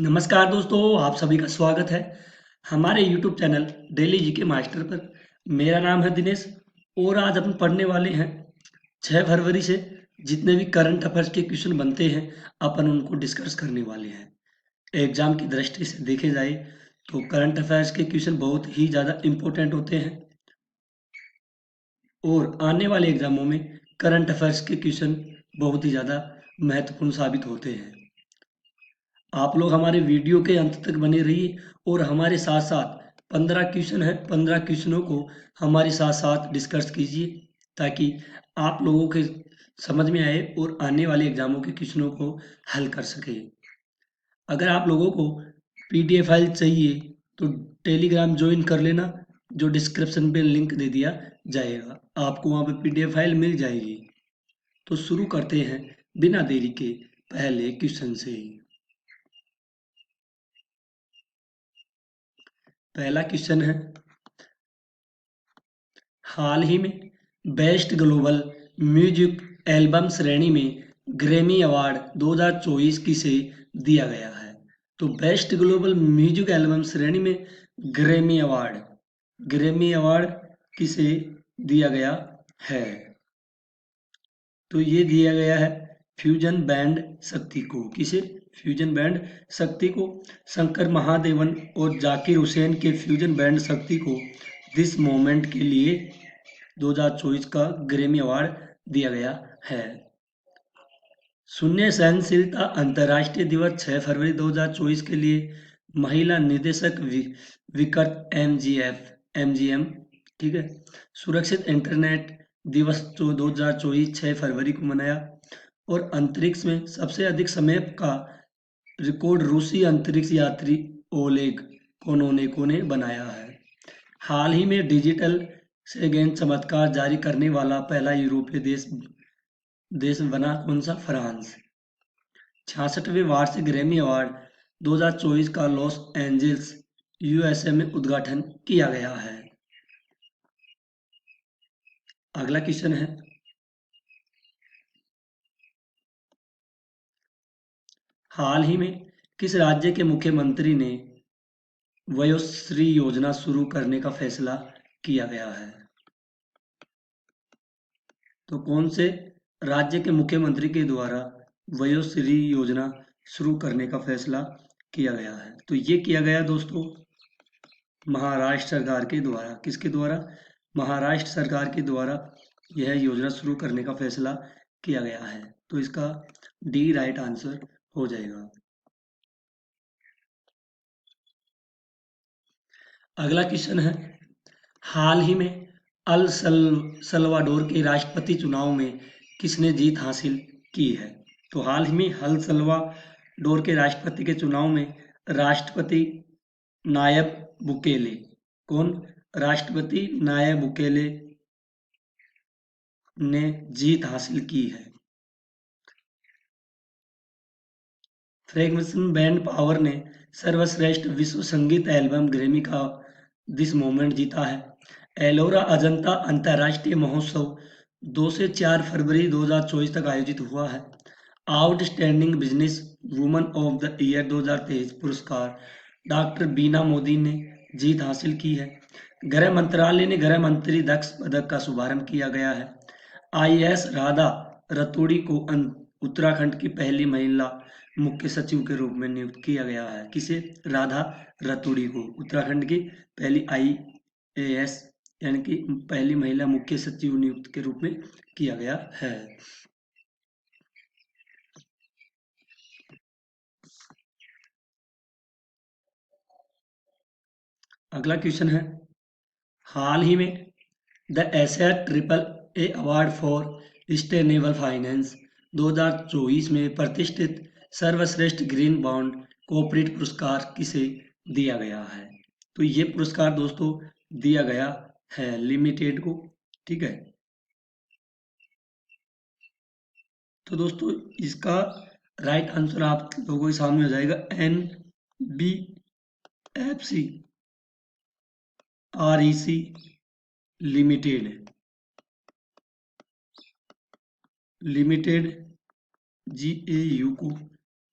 नमस्कार दोस्तों, आप सभी का स्वागत है हमारे YouTube channel daily GK master पर। मेरा नाम है दिनेश और आज हम पढ़ने वाले हैं 6 फरवरी से जितने भी करंट अफेयर्स के क्वेश्चन बनते हैं अपन उनको डिस्कस करने वाले हैं। एग्जाम की दृष्टि से देखे जाए तो करंट अफेयर्स के क्वेश्चन बहुत ही ज़्यादा इम्पोर्टेंट होते हैं और आने वाले एग्जामों में करंट अफेयर्स के क्वेश्चन बहुत ही ज़्यादा महत्वपूर्ण साबित होते हैं। आप लोग हमारे वीडियो के अंत तक बने रहिए और हमारे साथ साथ 15 क्वेश्चन है, 15 क्वेश्चनों को हमारे साथ साथ डिस्कस कीजिए ताकि आप लोगों के समझ में आए और आने वाले एग्जामों के क्वेश्चनों को हल कर सके। अगर आप लोगों को पीडीएफ फाइल चाहिए तो टेलीग्राम ज्वाइन कर लेना, जो डिस्क्रिप्शन पे लिंक दे दिया जाएगा, आपको वहाँ पे पीडीएफ फाइल मिल जाएगी। तो शुरू करते हैं बिना देरी के पहले क्वेश्चन से। पहला क्वेश्चन है, हाल ही में बेस्ट ग्लोबल म्यूजिक एल्बम श्रेणी में ग्रैमी अवार्ड 2024 किसे दिया गया है? तो बेस्ट ग्लोबल म्यूजिक एल्बम श्रेणी में ग्रैमी अवार्ड किसे दिया गया है? तो ये दिया गया है फ्यूजन बैंड शक्ति को। किसे? फ्यूजन बैंड शक्ति को। शंकर महादेवन और जाकिर हुसैन के फ्यूजन बैंड शक्ति को दिस मोमेंट के लिए 2024 का ग्रैमी अवार्ड दिया गया है। शून्य सहनशीलता अंतर्राष्ट्रीय दिवस 6 फरवरी 2024 के लिए महिला निदेशक विकट एमजीएम, ठीक है। सुरक्षित इंटरनेट दिवस जो 2024 6 फरवरी को मनाया। और अंतरिक्ष में सबसे अधिक समय का रिकॉर्ड रूसी अंतरिक्ष यात्री ओलेग कोनोनेको ने बनाया है। हाल ही में डिजिटल से गेंद चमत्कार जारी करने वाला पहला यूरोपीय देश बना कौन सा? फ्रांस। 66वें वार्षिक ग्रैमी अवार्ड 2024 का लॉस एंजल्स यूएसए में उद्घाटन किया गया है। अगला क्वेश्चन है, हाल ही में किस राज्य के मुख्यमंत्री ने वयोश्री योजना शुरू करने का फैसला किया गया है? तो कौन से राज्य के मुख्यमंत्री के द्वारा वयोश्री योजना शुरू करने का फैसला किया गया है? तो ये किया गया दोस्तों महाराष्ट्र सरकार के द्वारा। किसके द्वारा? महाराष्ट्र सरकार के द्वारा यह योजना शुरू करने का फैसला किया गया है। तो इसका डी राइट आंसर हो जाएगा। अगला क्वेश्चन है, हाल ही में अल सल्वाडोर के राष्ट्रपति चुनाव में किसने जीत हासिल की है? तो हाल ही में अल सल्वाडोर के राष्ट्रपति के चुनाव में राष्ट्रपति नायब बुकेले, कौन? राष्ट्रपति नायब बुकेले ने जीत हासिल की है। फ्रेगमेंट बैंड पावर ने सर्वश्रेष्ठ विश्व संगीत एल्बम ग्रैमी का दिस मोमेंट जीता है। एलोरा अजंता अंतर्राष्ट्रीय महोत्सव 2 से 4 फरवरी 2024 तक आयोजित हुआ है। Outstanding business woman of the year 2023 पुरस्कार डॉक्टर बीना मोदी ने जीत हासिल की है। गृह मंत्रालय ने गृह मंत्री दक्ष पदक का शुभारंभ किया गया है। आईएएस राधा रतूड़ी को उत्तराखंड की पहली महिला मुख्य सचिव के रूप में नियुक्त किया गया है। किसे? राधा रतूड़ी को उत्तराखंड की पहली आईएएस यानी कि पहली महिला मुख्य सचिव नियुक्त के रूप में किया गया है। अगला क्वेश्चन है, हाल ही में the Asia triple A award for sustainable finance 2024 में प्रतिष्ठित सर्वश्रेष्ठ ग्रीन बॉन्ड कोऑपरेट पुरस्कार किसे दिया गया है? तो ये पुरस्कार दोस्तों दिया गया है लिमिटेड को, ठीक है। तो दोस्तों इसका राइट आंसर आप लोगों के सामने हो जाएगा NBFC REC लिमिटेड GAU को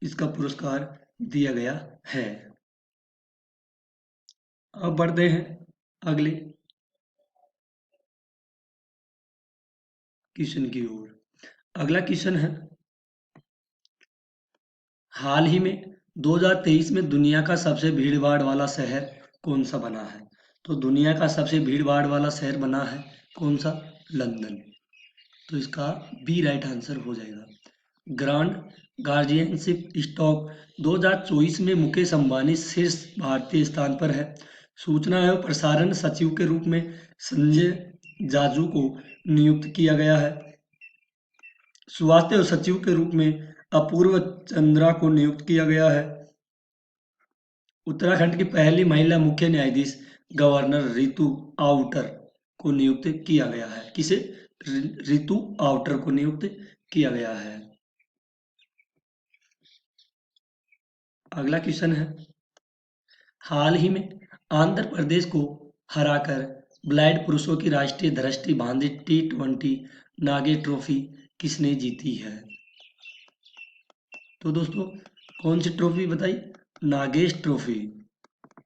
इसका पुरस्कार दिया गया है। अब बढ़ते हैं अगले क्वेश्चन की ओर। अगला क्वेश्चन है, हाल ही में 2023 में दुनिया का सबसे भीड़ भाड़ वाला शहर कौन सा बना है? तो दुनिया का सबसे भीड़ भाड़ वाला शहर बना है कौन सा? लंदन। तो इसका बी राइट आंसर हो जाएगा। ग्रांड गार्जियनशिप स्टॉक 2024 में मुकेश अंबानी शीर्ष भारतीय स्थान पर है। सूचना एवं प्रसारण सचिव के रूप में संजय जाजू को नियुक्त किया गया है। स्वास्थ्य सचिव के रूप में अपूर्व चंद्रा को नियुक्त किया गया है। उत्तराखंड की पहली महिला मुख्य न्यायाधीश गवर्नर रितु आउटर को नियुक्त किया गया है। किसे? रितु आउटर को नियुक्त किया गया है। अगला क्वेश्चन है, हाल ही में आंध्र प्रदेश को हराकर ब्लाइंड पुरुषों की राष्ट्रीय दृष्टि बांधी T20 नागे ट्रॉफी किसने जीती है? तो दोस्तों कौन सी ट्रॉफी बताई? नागेश ट्रॉफी।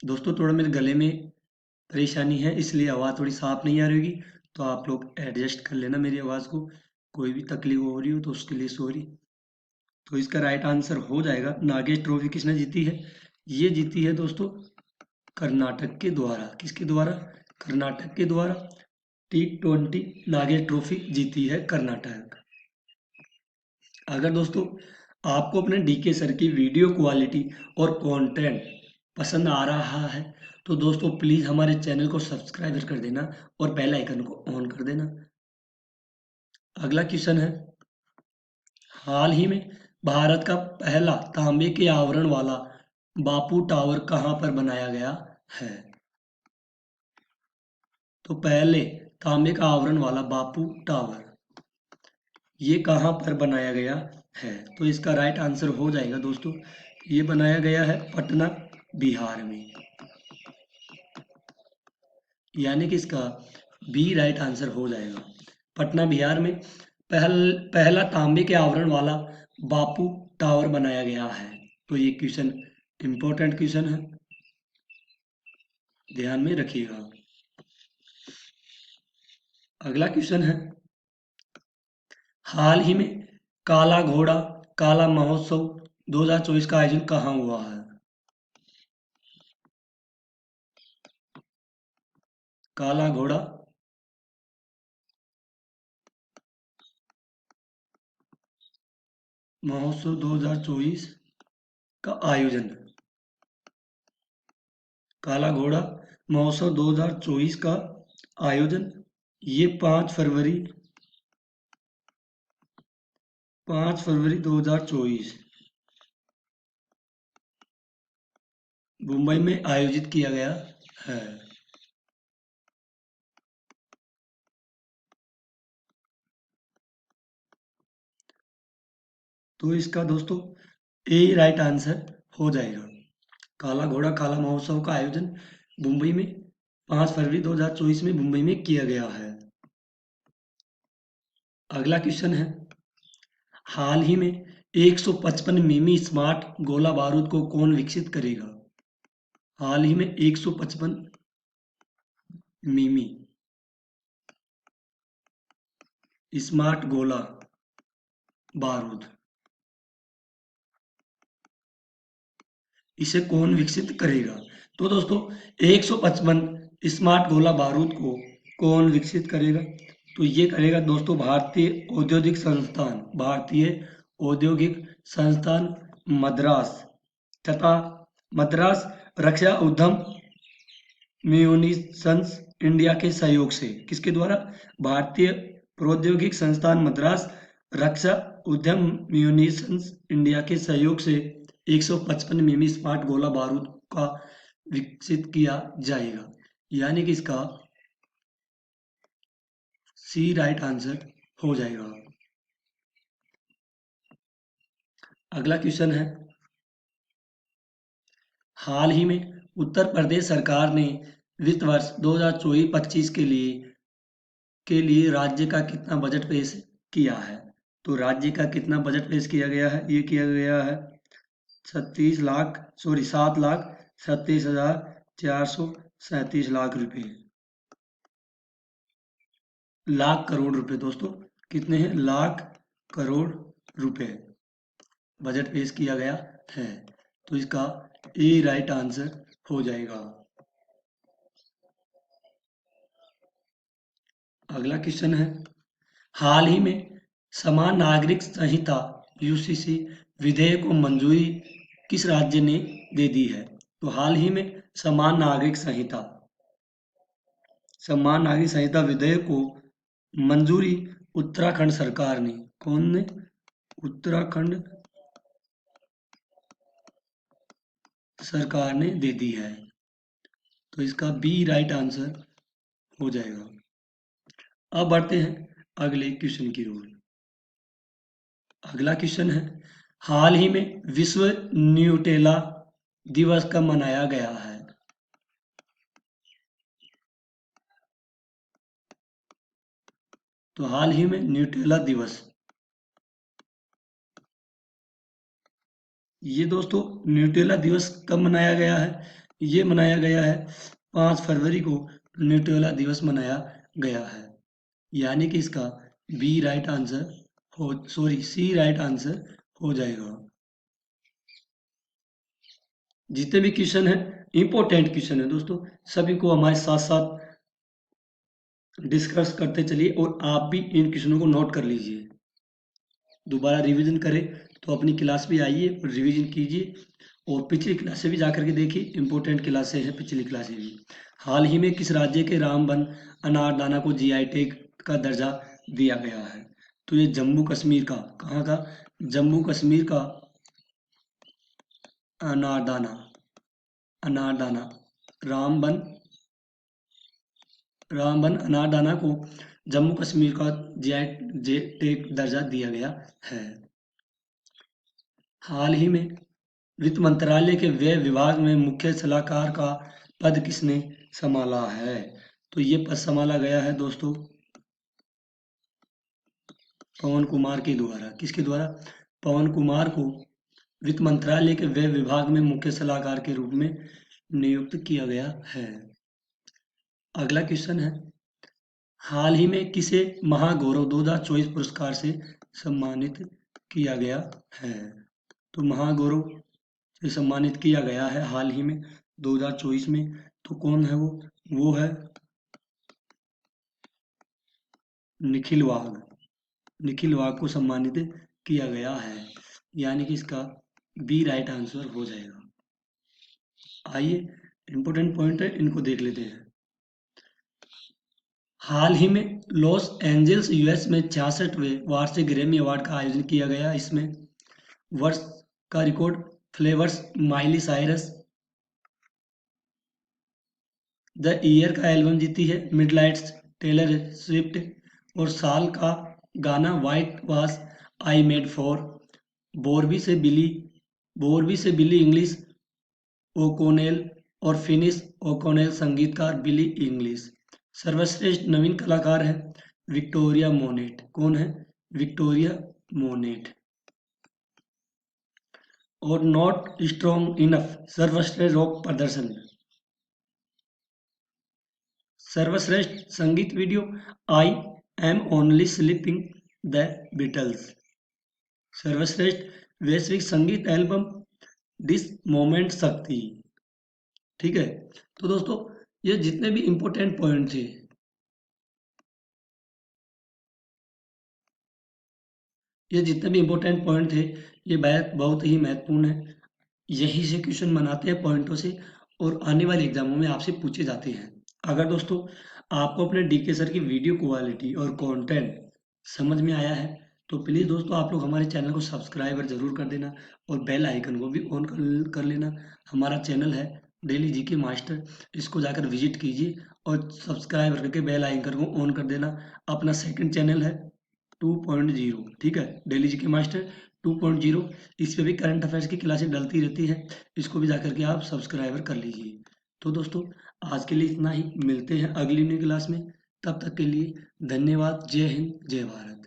दोस्तों थोड़ा मेरे गले में परेशानी है, इसलिए आवाज़ थोड़ी साफ नहीं आ रही होगी, तो आप लोग एडजस्ट कर लेना मेरी आवाज़ को। कोई भी तकलीफ हो रही हो तो उसके लिए सॉरी। तो इसका राइट आंसर हो जाएगा, नागेश ट्रॉफी किसने जीती है? ये जीती है दोस्तों कर्नाटक के द्वारा। किसके द्वारा? कर्नाटक के द्वारा T20 नागेश ट्रॉफी जीती है कर्नाटक। अगर दोस्तों आपको अपने डीके सर की वीडियो क्वालिटी और कंटेंट पसंद आ रहा है तो दोस्तों प्लीज़ हमारे चैनल को सब्सक्राइब कर देना और बेल आइकन को ऑन कर देना। अगला क्वेश्चन है, हाल ही में भारत का पहला तांबे के आवरण वाला बापू टावर कहाँ पर बनाया गया है? तो पहले तांबे का आवरण वाला बापू टावर ये कहाँ पर बनाया गया है? तो इसका राइट आंसर हो जाएगा दोस्तों, ये बनाया गया है पटना बिहार में। यानी कि इसका बी राइट आंसर हो जाएगा। पटना बिहार में पहला तांबे के आवरण वाला बापू टावर बनाया गया है। तो ये क्वेश्चन इंपॉर्टेंट क्वेश्चन है, ध्यान में रखिएगा। अगला क्वेश्चन है, हाल ही में काला घोड़ा काला महोत्सव 2024 का आयोजन कहाँ हुआ है? काला घोड़ा महोत्सव 2024 का आयोजन, काला घोड़ा महोत्सव 2024 का आयोजन ये 5 फरवरी 2024 मुंबई में आयोजित किया गया है। तो इसका दोस्तों ए राइट आंसर हो जाएगा। काला घोड़ा काला महोत्सव का आयोजन मुंबई में 5 फरवरी 2024 में मुंबई में किया गया है। अगला क्वेश्चन है, हाल ही में 155 मिमी स्मार्ट गोला बारूद को कौन विकसित करेगा? हाल ही में 155 मिमी स्मार्ट गोला बारूद इसे कौन विकसित करेगा? तो दोस्तों 155 स्मार्ट गोला बारूद को कौन विकसित करेगा? तो ये करेगा दोस्तों भारतीय औद्योगिक संस्थान मद्रास तथा मद्रास रक्षा उद्यम म्यूनिशंस इंडिया के सहयोग से। किसके द्वारा? भारतीय प्रौद्योगिक संस्थान मद्रास रक्षा उद्यम म्यूनिशंस इंडिया के सहयोग से 155 मिमी स्मार्ट गोला बारूद का विकसित किया जाएगा। यानी कि इसका सी राइट आंसर हो जाएगा। अगला क्वेश्चन है, हाल ही में उत्तर प्रदेश सरकार ने वित्त वर्ष 2024-25 के लिए राज्य का कितना बजट पेश किया है? तो राज्य का कितना बजट पेश किया गया है? ये किया गया है 7,37,437 लाख रुपए, लाख करोड़ रुपए दोस्तों, कितने हैं? लाख करोड़ रुपए बजट पेश किया गया है। तो इसका ए राइट आंसर हो जाएगा। अगला क्वेश्चन है, हाल ही में समान नागरिक संहिता यूसीसी विधेयक को मंजूरी किस राज्य ने दे दी है? तो हाल ही में समान नागरिक संहिता विधेयक को मंजूरी उत्तराखंड सरकार ने, कौन ने? उत्तराखंड सरकार ने दे दी है। तो इसका बी राइट आंसर हो जाएगा। अब बढ़ते हैं अगले क्वेश्चन की ओर। अगला क्वेश्चन है, हाल ही में विश्व न्यूटेला दिवस कब मनाया गया है? तो हाल ही में न्यूटेला दिवस, ये दोस्तों न्यूटेला दिवस कब मनाया गया है? ये मनाया गया है 5 फरवरी को न्यूटेला दिवस मनाया गया है। यानी कि इसका B right answer C right answer हो जाएगा। जितने भी क्वेश्चन है इंपॉर्टेंट क्वेश्चन है दोस्तों, सभी को हमारे साथ साथ डिस्कस करते चलिए और आप भी इन क्वेश्चनों को नोट कर लीजिए। दोबारा रिवीजन करें तो अपनी क्लास भी आइए और रिवीजन कीजिए, और पिछली क्लासें भी जाकर के देखिए, इंपॉर्टेंट क्लासें हैं पिछली क्लासें भी। हाल ही में किस राज्य के रामबन अनारदाना को जीआई टैग का दर्जा दिया गया है? तो ये जम्मू कश्मीर का, कहाँ का? जम्मू कश्मीर का अनारदाना रामबन अनारदाना को जम्मू कश्मीर का जीआई टैग दर्जा दिया गया है। हाल ही में वित्त मंत्रालय के व्यय विभाग में मुख्य सलाहकार का पद किसने संभाला है? तो ये पद संभाला गया है दोस्तों पवन कुमार के द्वारा। किसके द्वारा? पवन कुमार को वित्त मंत्रालय के व्यय विभाग में मुख्य सलाहकार के रूप में नियुक्त किया गया है। अगला क्वेश्चन है, हाल ही में किसे महागौरव 2024 पुरस्कार से सम्मानित किया गया है? तो महागौरव से सम्मानित किया गया है हाल ही में 2024 में। तो कौन है वो है निखिल वाघ को सम्मानित किया गया है। यानी कि इसका बी राइट आंसर हो जाएगा। आइए इंपॉर्टेंट पॉइंट है, इनको देख लेते हैं। हाल ही में लॉस एंजल्स यूएस में 66वें वार्षिक ग्रैमी अवार्ड का आयोजन किया गया। इसमें वर्ष का record Flowers Miley Cyrus the year का एल्बम जीती है मिडलाइट्स टेलर स्विफ्ट, और साल का गाना what was I made for Barbie से बिली इंग्लिश ओकोनेल और फिनिश ओकोनेल संगीतकार बिली इंग्लिश। सर्वश्रेष्ठ नवीन कलाकार है विक्टोरिया मोनेट। कौन है? Victoria Monet. और नॉट स्ट्रॉन्ग इनफ सर्वश्रेष्ठ रॉक प्रदर्शन। सर्वश्रेष्ठ संगीत video I am only sleeping the Beatles. सर्वश्रेष्ठ वैश्विक संगीत एल्बम दिस मोमेंट शक्ति। ठीक है, तो दोस्तों ये जितने भी इंपॉर्टेंट पॉइंट थे, ये बहुत ही महत्वपूर्ण है। यही से क्वेश्चन बनाते हैं पॉइंटों से, और आने वाले एग्जामों में आपसे पूछे जाते हैं। अगर दोस्तों आपको अपने डीके सर की वीडियो क्वालिटी और कंटेंट समझ में आया है तो प्लीज़ दोस्तों आप लोग हमारे चैनल को सब्सक्राइब जरूर कर देना, और बेल आइकन को भी ऑन कर लेना। हमारा चैनल है डेली जीके मास्टर, इसको जाकर विजिट कीजिए और सब्सक्राइब करके बेल आइकन को ऑन कर देना। अपना सेकंड चैनल है 2.0, ठीक है, डेली जीके मास्टर 2.0, इस पे भी करंट अफेयर्स की क्लासेस डलती रहती है, इसको भी जाकर के आप सब्सक्राइबर कर लीजिए। तो दोस्तों आज के लिए इतना ही, मिलते हैं अगली न्यू क्लास में। तब तक के लिए धन्यवाद। जय हिंद, जय भारत।